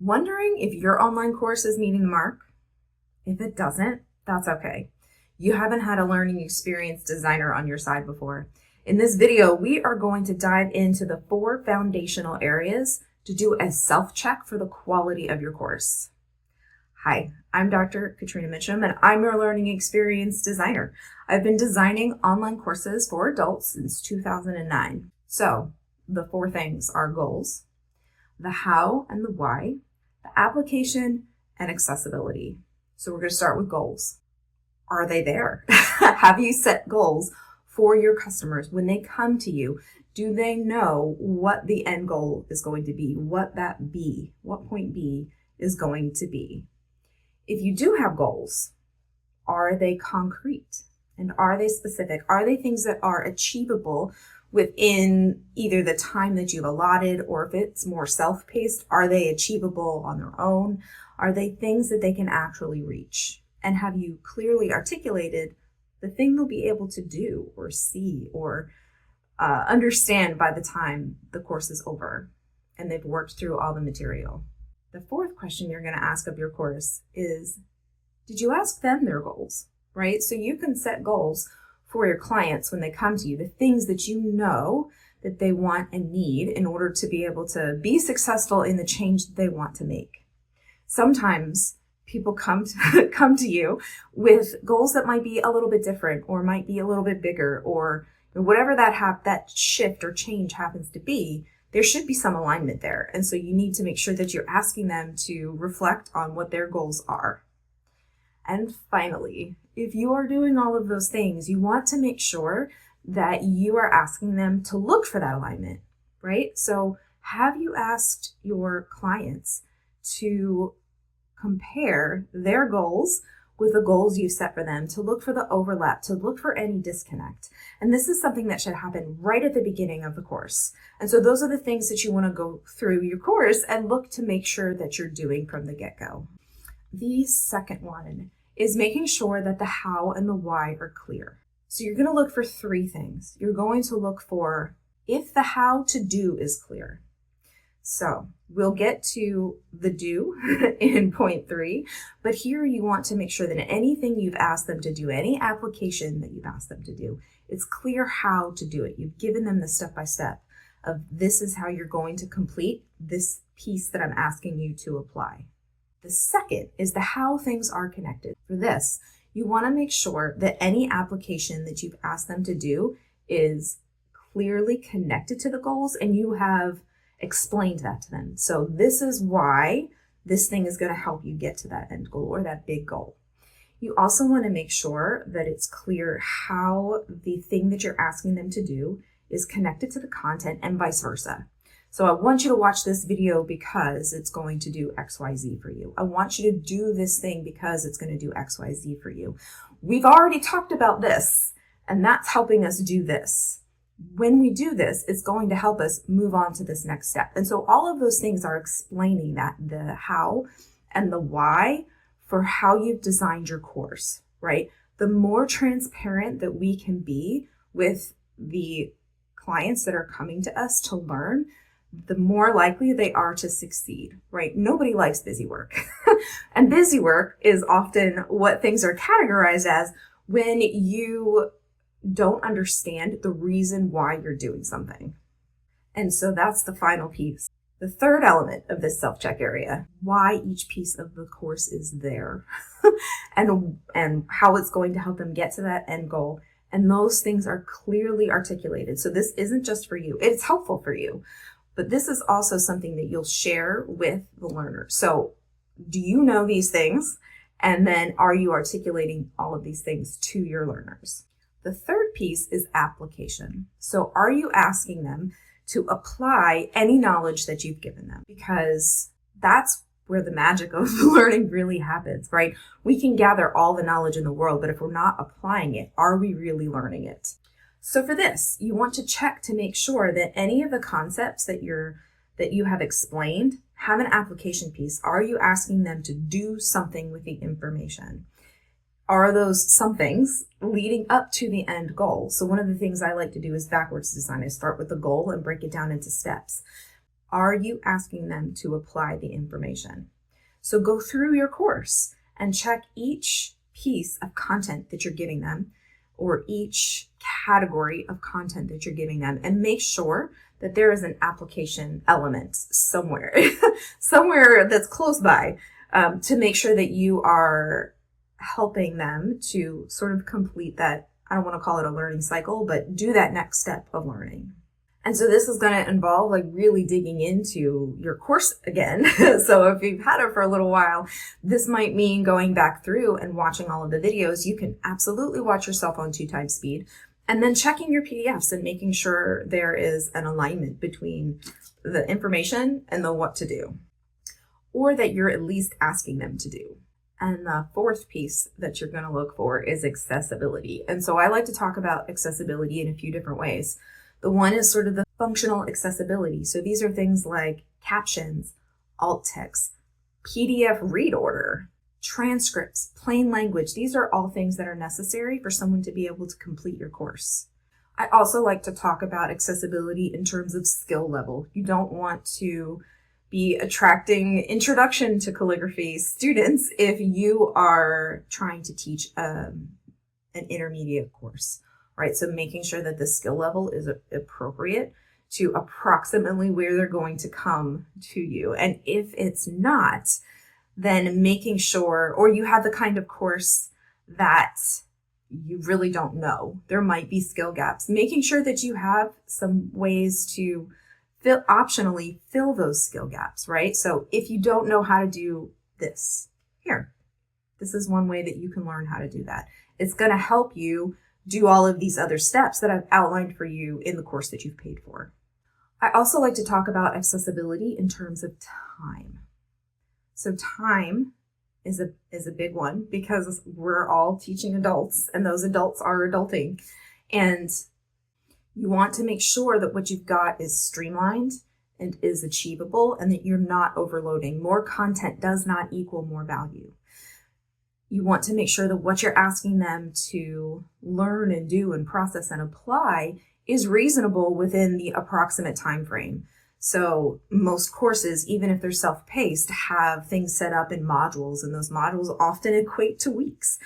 Wondering if your online course is meeting the mark? If it doesn't, that's okay. You haven't had a learning experience designer on your side before. In this video, we are going to dive into the 4 foundational areas to do a self-check for the quality of your course. Hi, I'm Dr. Catrina Mitchum, and I'm your learning experience designer. I've been designing online courses for adults since 2009. So the 4 things are goals, the how and the why, the application, and accessibility. So we're going to start with goals. Are they there? Have you set goals for your customers when they come to you? Do they know what the end goal is going to be? What point B is going to be? If you do have goals, are they concrete? And are they specific? Are they things that are achievable within either the time that you've allotted, or if it's more self-paced, are they achievable on their own? Are they things that they can actually reach? And have you clearly articulated the thing they'll be able to do or see or understand by the time the course is over and they've worked through all the material? The 4th question you're going to ask of your course is, did you ask them their goals, right? So you can set goals for your clients when they come to you, the things that you know that they want and need in order to be able to be successful in the change that they want to make. Sometimes people come to you with goals that might be a little bit different or might be a little bit bigger, or whatever that shift or change happens to be. There should be some alignment there. And so you need to make sure that you're asking them to reflect on what their goals are. And finally, if you are doing all of those things, you want to make sure that you are asking them to look for that alignment, right? So have you asked your clients to compare their goals with the goals you set for them, to look for the overlap, to look for any disconnect? And this is something that should happen right at the beginning of the course. And so those are the things that you want to go through your course and look to make sure that you're doing from the get-go. The second one is making sure that the how and the why are clear. So you're going to look for 3 things. You're going to look for if the how to do is clear. So we'll get to the do in point 3, but here you want to make sure that anything you've asked them to do, any application that you've asked them to do, it's clear how to do it. You've given them the step-by-step of this is how you're going to complete this piece that I'm asking you to apply. The second is the how things are connected. For this, you want to make sure that any application that you've asked them to do is clearly connected to the goals and you have explained that to them. So this is why this thing is going to help you get to that end goal or that big goal. You also want to make sure that it's clear how the thing that you're asking them to do is connected to the content and vice versa. So I want you to watch this video because it's going to do XYZ for you. I want you to do this thing because it's going to do XYZ for you. We've already talked about this, and that's helping us do this. When we do this, it's going to help us move on to this next step. And so all of those things are explaining that, the how and the why for how you've designed your course, right? The more transparent that we can be with the clients that are coming to us to learn, the more likely they are to succeed, right? Nobody likes busy work. And busy work is often what things are categorized as when you don't understand the reason why you're doing something. And so that's the final piece. The 3rd element of this self-check area, why each piece of the course is there and how it's going to help them get to that end goal. And those things are clearly articulated. So this isn't just for you. It's helpful for you, but this is also something that you'll share with the learner. So do you know these things? And then are you articulating all of these things to your learners? The 3rd piece is application. So are you asking them to apply any knowledge that you've given them? Because that's where the magic of learning really happens, right? We can gather all the knowledge in the world, but if we're not applying it, are we really learning it? So for this, you want to check to make sure that any of the concepts that you have explained have an application piece. Are you asking them to do something with the information? Are those somethings leading up to the end goal? So one of the things I like to do is backwards design. I start with the goal and break it down into steps. Are you asking them to apply the information? So go through your course and check each piece of content that you're giving them, or each category of content that you're giving them, and make sure that there is an application element somewhere, somewhere that's close by, to make sure that you are helping them to sort of complete that, I don't want to call it a learning cycle, but do that next step of learning. And so this is going to involve like really digging into your course again. So if you've had it for a little while, this might mean going back through and watching all of the videos. You can absolutely watch yourself on 2x speed, and then checking your PDFs and making sure there is an alignment between the information and the what to do, or that you're at least asking them to do. And the fourth piece that you're going to look for is accessibility. And so I like to talk about accessibility in a few different ways. The one is sort of the functional accessibility. So these are things like captions, alt text, PDF read order, transcripts, plain language. These are all things that are necessary for someone to be able to complete your course. I also like to talk about accessibility in terms of skill level. You don't want to be attracting introduction to calligraphy students if you are trying to teach an intermediate course. Right, so making sure that the skill level is appropriate to approximately where they're going to come to you. And if it's not, then making sure, or you have the kind of course that you really don't know, there might be skill gaps, making sure that you have some ways to optionally fill those skill gaps, right? So if you don't know how to do this, this is one way that you can learn how to do that. It's going to help you do all of these other steps that I've outlined for you in the course that you've paid for. I also like to talk about accessibility in terms of time. So time is a big one, because we're all teaching adults, and those adults are adulting. And you want to make sure that what you've got is streamlined and is achievable, and that you're not overloading. More content does not equal more value. You want to make sure that what you're asking them to learn and do and process and apply is reasonable within the approximate time frame. So most courses, even if they're self-paced, have things set up in modules, and those modules often equate to weeks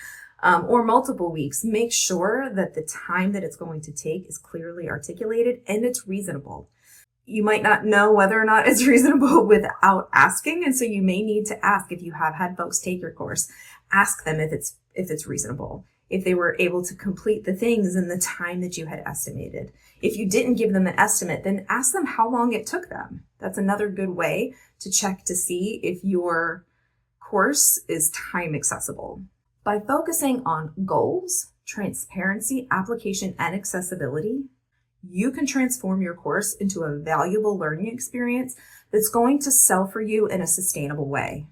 or multiple weeks. Make sure that the time that it's going to take is clearly articulated and it's reasonable. You might not know whether or not it's reasonable without asking, and so you may need to ask. If you have had folks take your course, ask them if it's reasonable, if they were able to complete the things in the time that you had estimated. If you didn't give them an estimate, then ask them how long it took them. That's another good way to check to see if your course is time accessible. By focusing on goals, transparency, application, and accessibility, you can transform your course into a valuable learning experience that's going to sell for you in a sustainable way.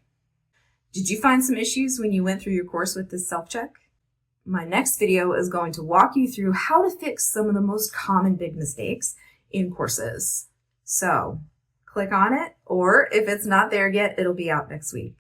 Did you find some issues when you went through your course with this self-check? My next video is going to walk you through how to fix some of the most common big mistakes in courses. So click on it, or if it's not there yet, it'll be out next week.